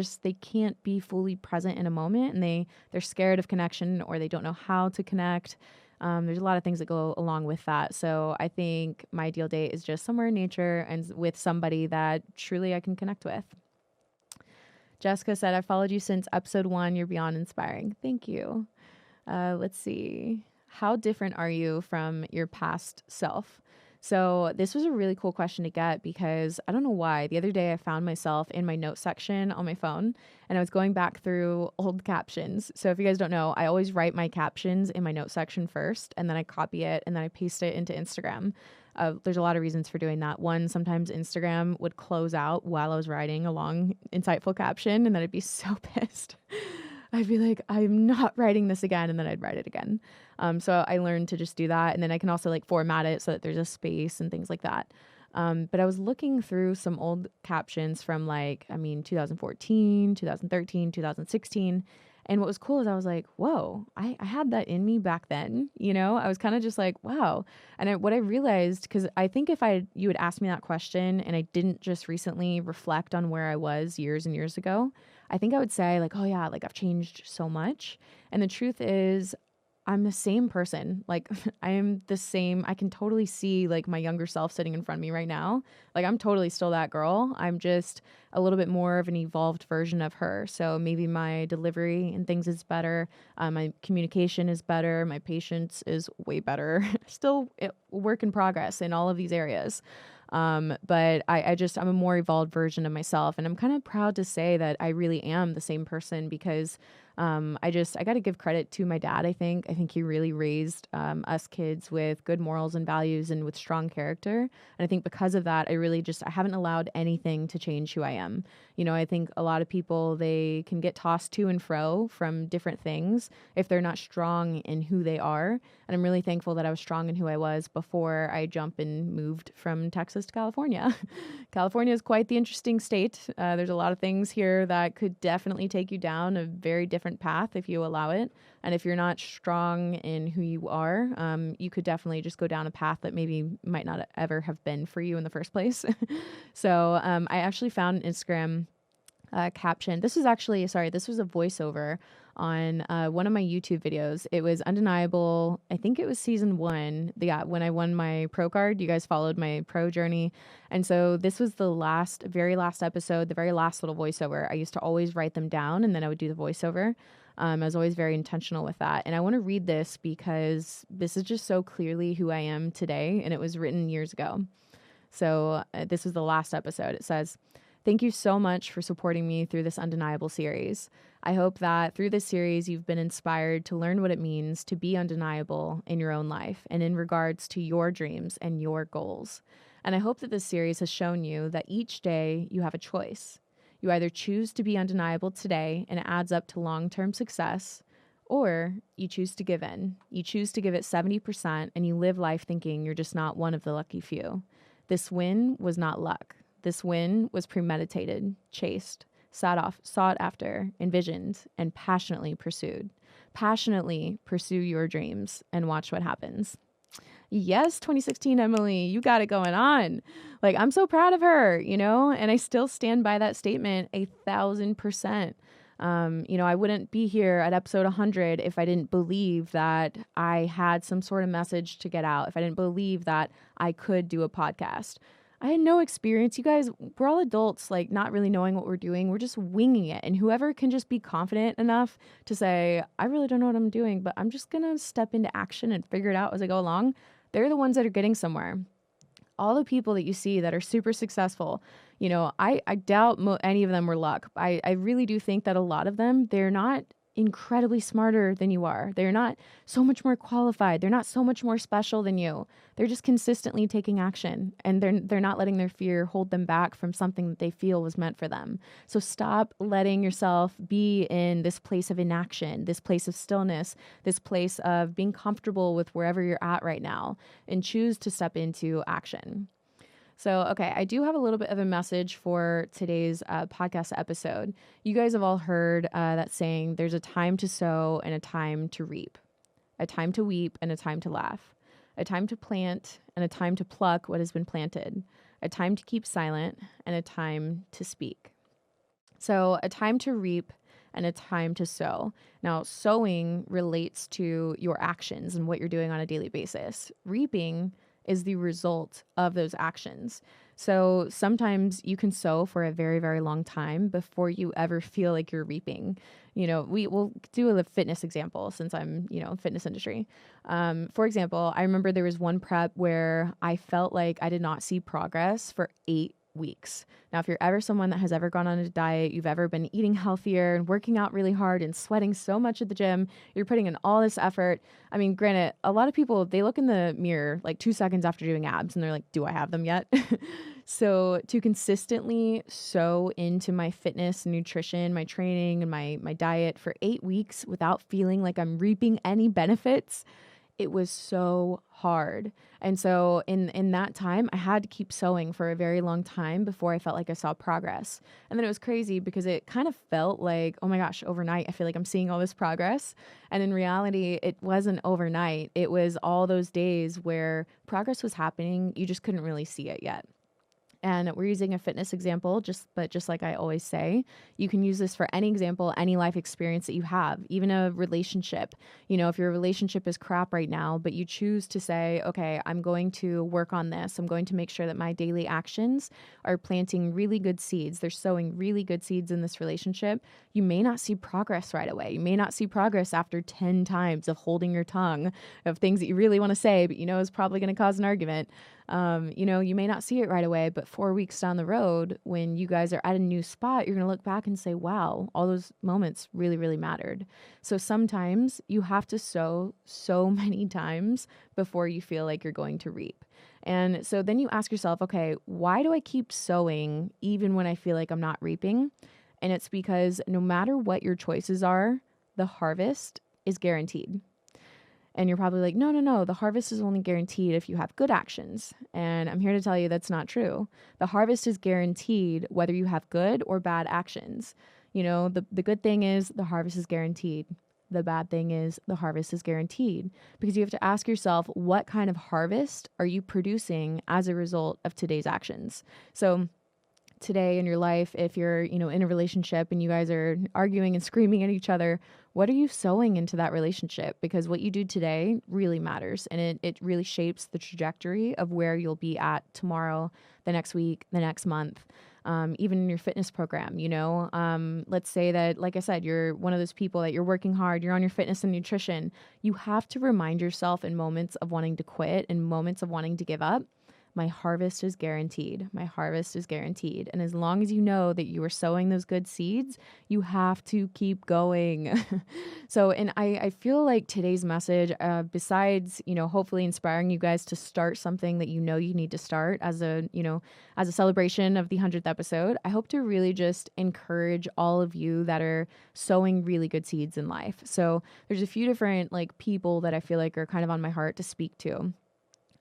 can't be fully present in a moment, and they're scared of connection, or they don't know how to connect. There's a lot of things that go along with that. So I think my ideal date is just somewhere in nature and with somebody that truly I can connect with. Jessica said, I followed you since episode 1. You're beyond inspiring. Thank you. Let's see. How different are you from your past self? So this was a really cool question to get, because I don't know why. The other day I found myself in my note section on my phone, and I was going back through old captions. So if you guys don't know, I always write my captions in my note section first, and then I copy it, and then I paste it into Instagram. There's a lot of reasons for doing that. One, sometimes Instagram would close out while I was writing a long, insightful caption, and then I'd be so pissed. I'd be like, I'm not writing this again. And then I'd write it again. So I learned to just do that. And then I can also like format it so that there's a space and things like that. But I was looking through some old captions from 2014, 2013, 2016. And what was cool is I was like, whoa, I had that in me back then. I was kind of just like, wow. And what I realized, because I think if you had asked me that question and I didn't just recently reflect on where I was years and years ago, I think I would say like, oh yeah, like I've changed so much. And the truth is I'm the same person. Like I am the same. I can totally see like my younger self sitting in front of me right now. Like I'm totally still that girl. I'm just a little bit more of an evolved version of her. So maybe my delivery and things is better. My communication is better. My patience is way better. Still a work in progress in all of these areas. But I'm a more evolved version of myself. And I'm kind of proud to say that I really am the same person because I got to give credit to my dad. I think he really raised us kids with good morals and values and with strong character. And I think because of that, I haven't allowed anything to change who I am. I think a lot of people, they can get tossed to and fro from different things if they're not strong in who they are. And I'm really thankful that I was strong in who I was before I jumped and moved from Texas to California. California is quite the interesting state. There's a lot of things here that could definitely take you down a very different path if you allow it. And if you're not strong in who you are, you could definitely just go down a path that maybe might not ever have been for you in the first place. So I actually found an Instagram caption. This was a voiceover on one of my YouTube videos. It was undeniable. I think it was season 1. Yeah, when I won my pro card, you guys followed my pro journey. And so this was the very last episode, the very last little voiceover. I used to always write them down and then I would do the voiceover. I was always very intentional with that. And I want to read this because this is just so clearly who I am today. And it was written years ago. So this is the last episode. It says, "Thank you so much for supporting me through this undeniable series. I hope that through this series, you've been inspired to learn what it means to be undeniable in your own life and in regards to your dreams and your goals. And I hope that this series has shown you that each day you have a choice. You either choose to be undeniable today and it adds up to long-term success, or you choose to give in. You choose to give it 70% and you live life thinking you're just not one of the lucky few. This win was not luck. This win was premeditated, chased, sought after, envisioned, and passionately pursued. Passionately pursue your dreams and watch what happens." Yes, 2016 Emily, you got it going on. Like, I'm so proud of her, and I still stand by that statement 1,000%. I wouldn't be here at episode 100 if I didn't believe that I had some sort of message to get out, if I didn't believe that I could do a podcast. I had no experience. You guys, we're all adults, like not really knowing what we're doing. We're just winging it. And whoever can just be confident enough to say, I really don't know what I'm doing, but I'm just going to step into action and figure it out as I go along. They're the ones that are getting somewhere. All the people that you see that are super successful, I doubt any of them were luck. I really do think that a lot of them, they're not incredibly smarter than you are. They're not so much more qualified. They're not so much more special than you. They're just consistently taking action, and they're not letting their fear hold them back from something that they feel was meant for them. So stop letting yourself be in this place of inaction, this place of stillness, this place of being comfortable with wherever you're at right now, and choose to step into action. So, okay, I do have a little bit of a message for today's podcast episode. You guys have all heard that saying, there's a time to sow and a time to reap, a time to weep and a time to laugh, a time to plant and a time to pluck what has been planted, a time to keep silent and a time to speak. So a time to reap and a time to sow. Now, sowing relates to your actions and what you're doing on a daily basis. Reaping is the result of those actions. So sometimes you can sow for a very, very long time before you ever feel like you're reaping. We'll do a fitness example since I'm, fitness industry. For example, I remember there was one prep where I felt like I did not see progress for 8 weeks. Now, if you're ever someone that has ever gone on a diet, you've ever been eating healthier and working out really hard and sweating so much at the gym, you're putting in all this effort. I mean, granted, a lot of people, they look in the mirror like 2 seconds after doing abs and they're like, do I have them yet? So to consistently sow into my fitness, nutrition, my training, and my diet for 8 weeks without feeling like I'm reaping any benefits, it was so hard. And so in that time, I had to keep sewing for a very long time before I felt like I saw progress. And then it was crazy because it kind of felt like, oh my gosh, overnight, I feel like I'm seeing all this progress. And in reality, it wasn't overnight. It was all those days where progress was happening. You just couldn't really see it yet. And we're using a fitness example, but just like I always say, you can use this for any example, any life experience that you have, even a relationship. If your relationship is crap right now, but you choose to say, okay, I'm going to work on this. I'm going to make sure that my daily actions are planting really good seeds. They're sowing really good seeds in this relationship. You may not see progress right away. You may not see progress after 10 times of holding your tongue, of things that you really want to say, but is probably going to cause an argument. You may not see it right away, but 4 weeks down the road, when you guys are at a new spot, you're going to look back and say, wow, all those moments really, really mattered. So sometimes you have to sow so many times before you feel like you're going to reap. And so then you ask yourself, okay, why do I keep sowing even when I feel like I'm not reaping? And it's because no matter what your choices are, the harvest is guaranteed. And you're probably like, no, the harvest is only guaranteed if you have good actions. And I'm here to tell you that's not true. The harvest is guaranteed whether you have good or bad actions. The good thing is the harvest is guaranteed. The bad thing is the harvest is guaranteed, because you have to ask yourself, what kind of harvest are you producing as a result of today's actions? So today in your life, if you're, in a relationship and you guys are arguing and screaming at each other, what are you sowing into that relationship? Because what you do today really matters, and it really shapes the trajectory of where you'll be at tomorrow, the next week, the next month, even in your fitness program. Let's say that, like I said, you're one of those people that you're working hard, you're on your fitness and nutrition. You have to remind yourself in moments of wanting to quit and moments of wanting to give up, my harvest is guaranteed. My harvest is guaranteed. And as long as you know that you are sowing those good seeds, you have to keep going. And I feel like today's message, besides, hopefully inspiring you guys to start something that you need to start as a celebration of the 100th episode, I hope to really just encourage all of you that are sowing really good seeds in life. So there's a few different people that I feel like are kind of on my heart to speak to,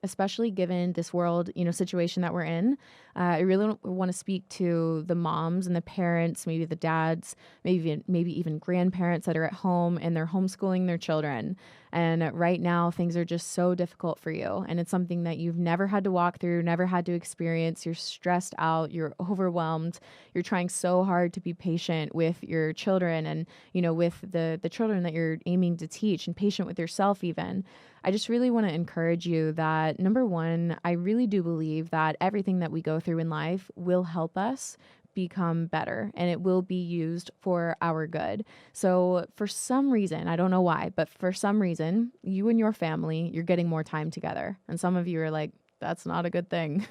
especially given this world, situation that we're in. I really want to speak to the moms and the parents, maybe the dads, maybe even grandparents that are at home and they're homeschooling their children. And right now, things are just so difficult for you. And it's something that you've never had to walk through, never had to experience. You're stressed out. You're overwhelmed. You're trying so hard to be patient with your children and, with the children that you're aiming to teach, and patient with yourself even. I just really want to encourage you that, number one, I really do believe that everything that we go through in life will help us become better, and it will be used for our good. So for some reason, I don't know why, but for some reason, you and your family, you're getting more time together. And some of you are like, that's not a good thing.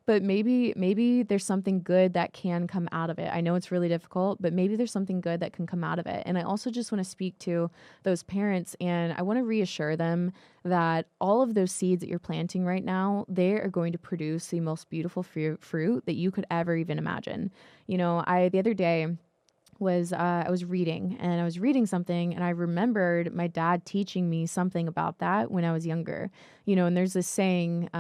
But maybe there's something good that can come out of it. I know it's really difficult, but maybe there's something good that can come out of it. And I also just want to speak to those parents, and I want to reassure them that all of those seeds that you're planting right now, they are going to produce the most beautiful fruit that you could ever even imagine. The other day I was reading something, and I remembered my dad teaching me something about that when I was younger. And there's this saying,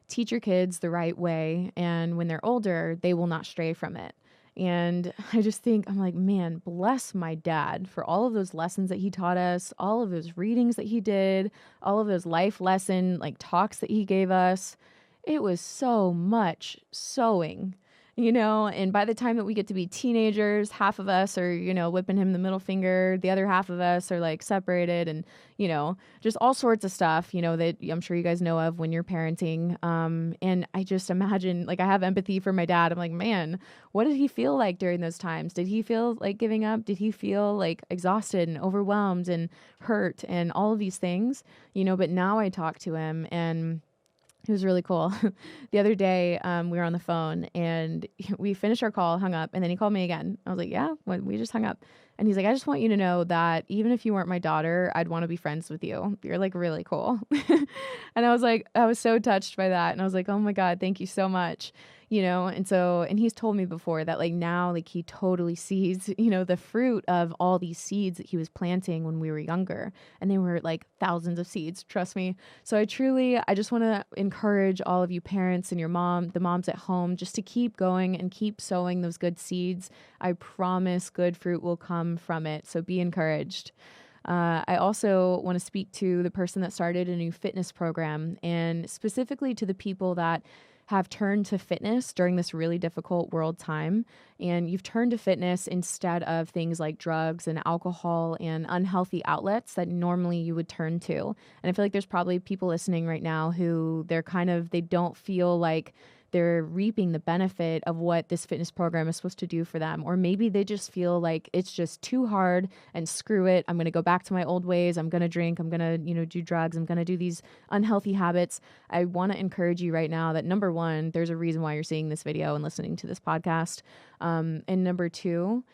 teach your kids the right way, and when they're older, they will not stray from it. And I just think, I'm like, man, bless my dad for all of those lessons that he taught us, all of those readings that he did, all of those life lesson talks that he gave us. It was so much sowing. And by the time that we get to be teenagers, half of us are, whipping him the middle finger. The other half of us are separated, and, just all sorts of stuff, that I'm sure you guys know of when you're parenting. And I just imagine, I have empathy for my dad. I'm like, man, what did he feel like during those times? Did he feel like giving up? Did he feel exhausted and overwhelmed and hurt and all of these things? But now I talk to him, and It was really cool. The other day, we were on the phone and we finished our call, hung up, and then he called me again. I was like, yeah, we just hung up. And he's like, I just want you to know that even if you weren't my daughter, I'd want to be friends with you. You're like really cool. And I was like, I was so touched by that. And I was like, oh my God, thank you so much. And he's told me before that like now, like he totally sees, the fruit of all these seeds that he was planting when we were younger. And they were like thousands of seeds, trust me. So I just want to encourage all of you parents and the moms at home, just to keep going and keep sowing those good seeds. I promise good fruit will come from it. So be encouraged. I also want to speak to the person that started a new fitness program, and specifically to the people that have turned to fitness during this really difficult world time. And you've turned to fitness instead of things like drugs and alcohol and unhealthy outlets that normally you would turn to. And I feel like there's probably people listening right now who they don't feel like they're reaping the benefit of what this fitness program is supposed to do for them. Or maybe they just feel like it's just too hard and screw it. I'm going to go back to my old ways. I'm going to drink. I'm going to, do drugs. I'm going to do these unhealthy habits. I want to encourage you right now that number one, there's a reason why you're seeing this video and listening to this podcast. And number two,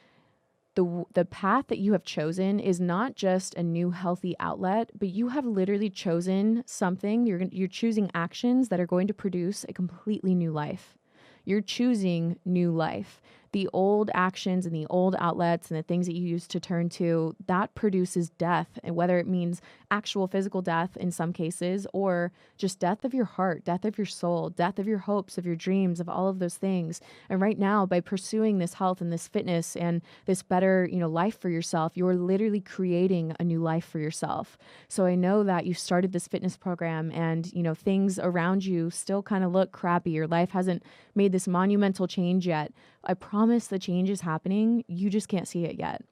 the path that you have chosen is not just a new healthy outlet, but you have literally chosen something. You're choosing actions that are going to produce a completely new life. You're choosing new life. The old actions and the old outlets and the things that you used to turn to, that produces death. And whether it means actual physical death in some cases, or just death of your heart, death of your soul, death of your hopes, of your dreams, of all of those things. And right now, by pursuing this health and this fitness and this better, life for yourself, you're literally creating a new life for yourself. So I know that you started this fitness program and, things around you still kind of look crappy. Your life hasn't made this monumental change yet. I promise the change is happening. You just can't see it yet.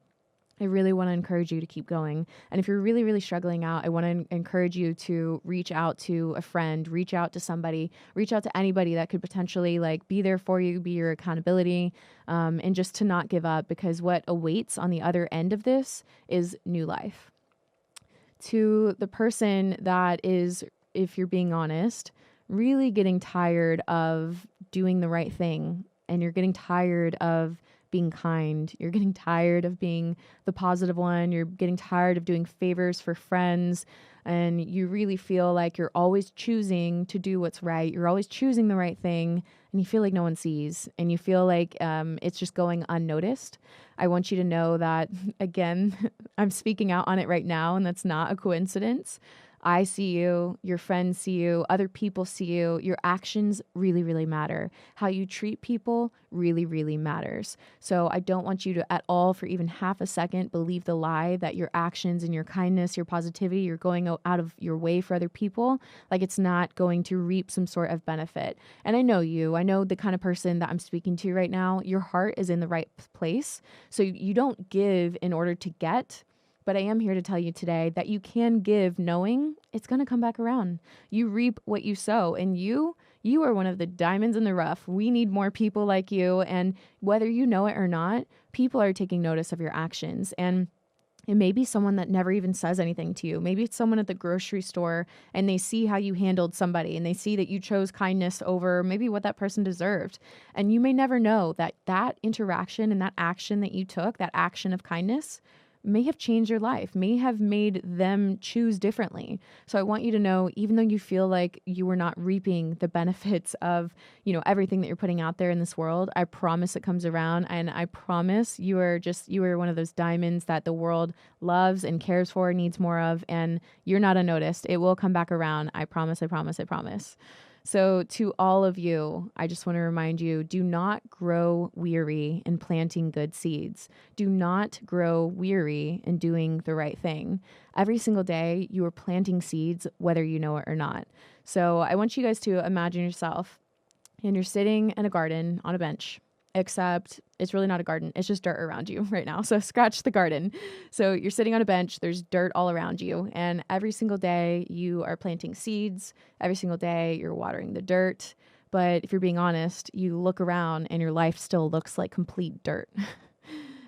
I really want to encourage you to keep going. And if you're really, really struggling out, I want to encourage you to reach out to a friend, reach out to somebody, reach out to anybody that could potentially be there for you, be your accountability, and just to not give up, because what awaits on the other end of this is new life. To the person that is, if you're being honest, really getting tired of doing the right thing, and you're getting tired of being kind, you're getting tired of being the positive one, you're getting tired of doing favors for friends, and you really feel like you're always choosing to do what's right, you're always choosing the right thing, and you feel like no one sees, and you feel like it's just going unnoticed. I want you to know that, again, I'm speaking out on it right now, and that's not a coincidence. I see you, your friends see you, other people see you. Your actions really, really matter. How you treat people really, really matters. So I don't want you to at all, for even half a second, believe the lie that your actions and your kindness, your positivity, you're going out of your way for other people, like it's not going to reap some sort of benefit. And I know you. I know the kind of person that I'm speaking to right now. Your heart is in the right place. So you don't give in order to get. But I am here to tell you today that you can give knowing it's going to come back around. You reap what you sow, and you are one of the diamonds in the rough. We need more people like you. And whether you know it or not, people are taking notice of your actions. And it may be someone that never even says anything to you. Maybe it's someone at the grocery store and they see how you handled somebody and they see that you chose kindness over maybe what that person deserved. And you may never know that interaction and that action that you took, that action of kindness, may have changed your life, may have made them choose differently. So I want you to know, even though you feel like you were not reaping the benefits of, everything that you're putting out there in this world, I promise it comes around. And I promise you are one of those diamonds that the world loves and cares for, needs more of, and you're not unnoticed. It will come back around. I promise, I promise, I promise. So to all of you, I just want to remind you, do not grow weary in planting good seeds. Do not grow weary in doing the right thing. Every single day, you are planting seeds, whether you know it or not. So I want you guys to imagine yourself, and you're sitting in a garden on a bench, except it's really not a garden. It's just dirt around you right now. So scratch the garden. So you're sitting on a bench. There's dirt all around you. And every single day you are planting seeds. Every single day you're watering the dirt. But if you're being honest, you look around and your life still looks like complete dirt.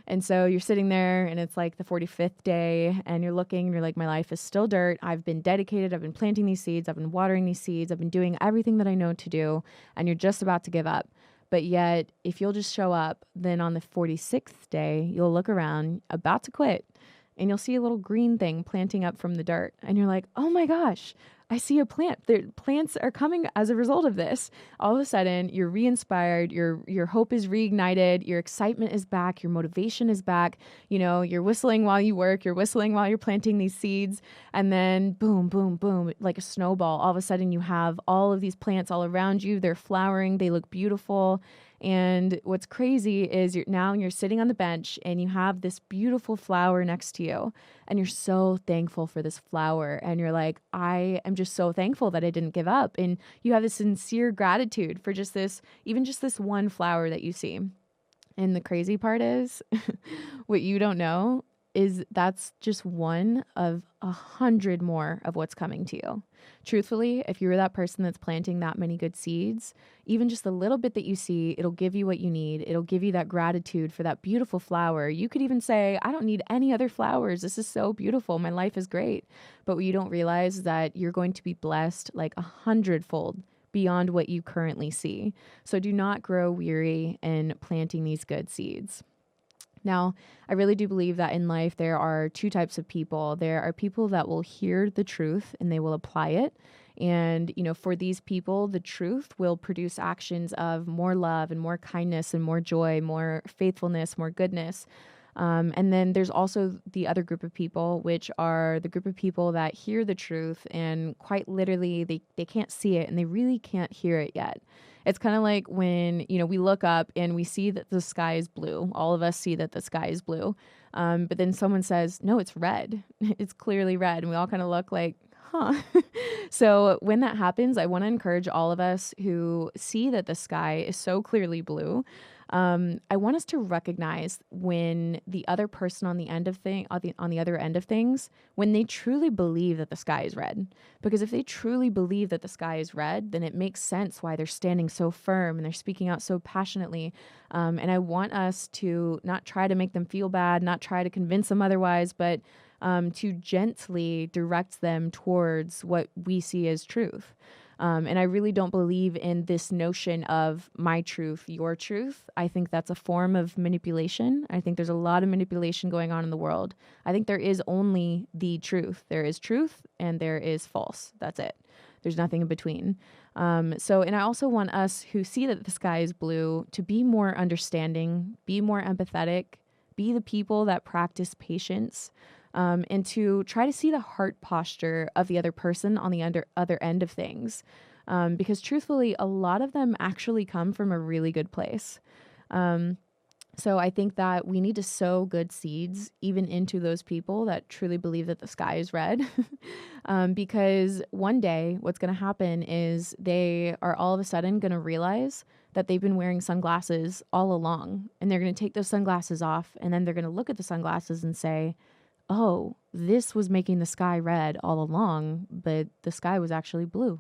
And so you're sitting there and it's like the 45th day and you're looking and you're like, my life is still dirt. I've been dedicated. I've been planting these seeds. I've been watering these seeds. I've been doing everything that I know to do. And you're just about to give up. But yet, if you'll just show up, then on the 46th day, you'll look around, about to quit, and you'll see a little green thing planting up from the dirt. And you're like, oh my gosh, I see a plant. The plants are coming as a result of this. All of a sudden, you're re-inspired, your hope is reignited, your excitement is back, your motivation is back. You know, you're whistling while you work, you're whistling while you're planting these seeds, and then boom, boom, boom, like a snowball. All of a sudden, you have all of these plants all around you. They're flowering, they look beautiful. And what's crazy is you're sitting on the bench and you have this beautiful flower next to you and you're so thankful for this flower. And you're like, I am just so thankful that I didn't give up. And you have this sincere gratitude for just this, even just this one flower that you see. And the crazy part is what you don't know is that's just one of 100 more of what's coming to you. Truthfully, if you're that person that's planting that many good seeds, even just a little bit that you see, it'll give you what you need. It'll give you that gratitude for that beautiful flower. You could even say, I don't need any other flowers. This is so beautiful. My life is great. But what you don't realize is that you're going to be blessed like 100-fold beyond what you currently see. So do not grow weary in planting these good seeds. Now, I really do believe that in life there are two types of people. There are people that will hear the truth and they will apply it. And, you know, for these people, the truth will produce actions of more love and more kindness and more joy, more faithfulness, more goodness. And then there's also the other group of people, which are the group of people that hear the truth and quite literally they can't see it and they really can't hear it yet. It's kind of like when, you know, we look up and we see that the sky is blue. All of us see that the sky is blue. But then someone says, no, it's red. It's clearly red. And we all kind of look like, huh. So when that happens, I want to encourage all of us who see that the sky is so clearly blue. I want us to recognize when the other person on the other end of things, when they truly believe that the sky is red. Because if they truly believe that the sky is red, then it makes sense why they're standing so firm and they're speaking out so passionately. And I want us to not try to make them feel bad, not try to convince them otherwise, but to gently direct them towards what we see as truth. And I really don't believe in this notion of my truth, your truth. I think that's a form of manipulation. I think there's a lot of manipulation going on in the world. I think there is only the truth. There is truth and there is false. That's it. There's nothing in between. And I also want us who see that the sky is blue to be more understanding, be more empathetic, be the people that practice patience, and to try to see the heart posture of the other person on the other end of things. Because truthfully, a lot of them actually come from a really good place. So I think that we need to sow good seeds even into those people that truly believe that the sky is red. Because one day what's going to happen is they are all of a sudden going to realize that they've been wearing sunglasses all along. And they're going to take those sunglasses off. And then they're going to look at the sunglasses and say, oh, this was making the sky red all along, but the sky was actually blue.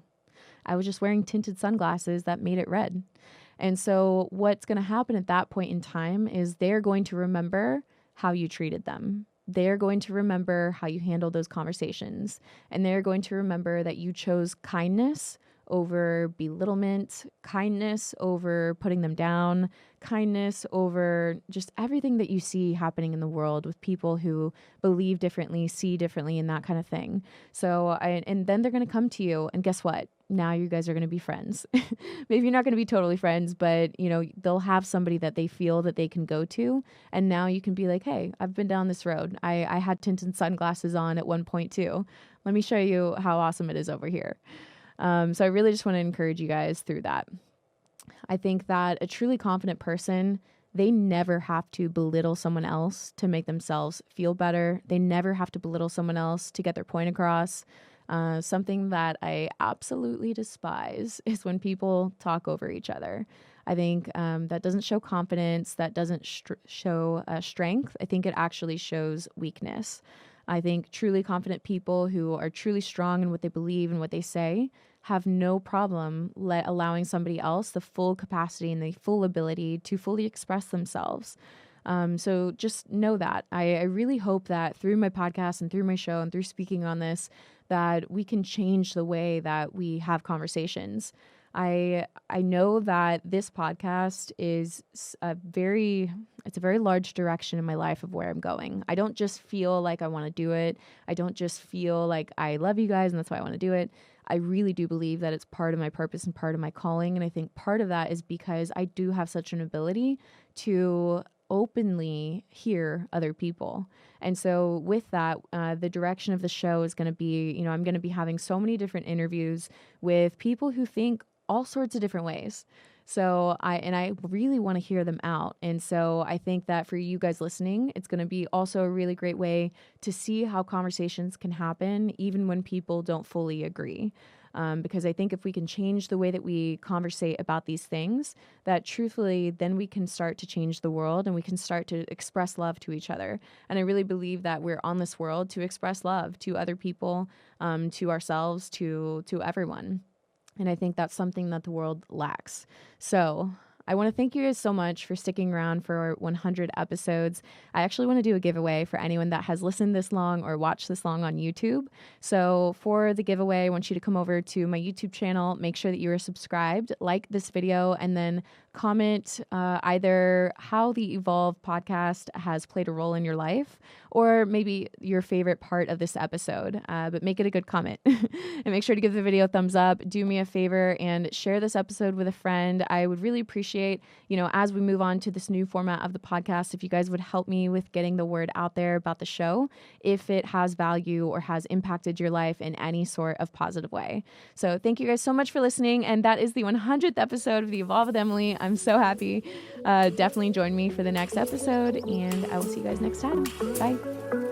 I was just wearing tinted sunglasses that made it red. And so what's going to happen at that point in time is they're going to remember how you treated them. They're going to remember how you handled those conversations. And they're going to remember that you chose kindness over belittlement, kindness over putting them down, kindness over just everything that you see happening in the world with people who believe differently, see differently, and that kind of thing. And then they're going to come to you, and guess what? Now you guys are going to be friends. Maybe you're not going to be totally friends, but you know, they'll have somebody that they feel that they can go to. And now you can be like, hey, I've been down this road. I had tinted sunglasses on at one point too. Let me show you how awesome it is over here. So I really just want to encourage you guys through that. I think that a truly confident person, they never have to belittle someone else to make themselves feel better. They never have to belittle someone else to get their point across. Something that I absolutely despise is when people talk over each other. I think that doesn't show confidence, that doesn't show strength. I think it actually shows weakness. I think truly confident people who are truly strong in what they believe and what they say have no problem allowing somebody else the full capacity and the full ability to fully express themselves. So just know that. I really hope that through my podcast and through my show and through speaking on this, that we can change the way that we have conversations. I know that this podcast is it's a very large direction in my life of where I'm going. I don't just feel like I want to do it. I don't just feel like I love you guys and that's why I want to do it. I really do believe that it's part of my purpose and part of my calling. And I think part of that is because I do have such an ability to openly hear other people. And so with that, the direction of the show is going to be, I'm going to be having so many different interviews with people who think all sorts of different ways. So I really want to hear them out. And so I think that for you guys listening, it's going to be also a really great way to see how conversations can happen, even when people don't fully agree. Because I think if we can change the way that we conversate about these things, that truthfully, then we can start to change the world and we can start to express love to each other. And I really believe that we're on this world to express love to other people, to ourselves, to everyone. And I think that's something that the world lacks. So I want to thank you guys so much for sticking around for 100 episodes. I actually want to do a giveaway for anyone that has listened this long or watched this long on YouTube. So for the giveaway, I want you to come over to my YouTube channel, make sure that you are subscribed, like this video, and then comment either how the Evolve podcast has played a role in your life or maybe your favorite part of this episode. But make it a good comment. And make sure to give the video a thumbs up. Do me a favor and share this episode with a friend. I would really appreciate, as we move on to this new format of the podcast, if you guys would help me with getting the word out there about the show, if it has value or has impacted your life in any sort of positive way. So thank you guys so much for listening. And that is the 100th episode of the Evolve with Emily. I'm so happy. Definitely join me for the next episode, and I will see you guys next time. Bye.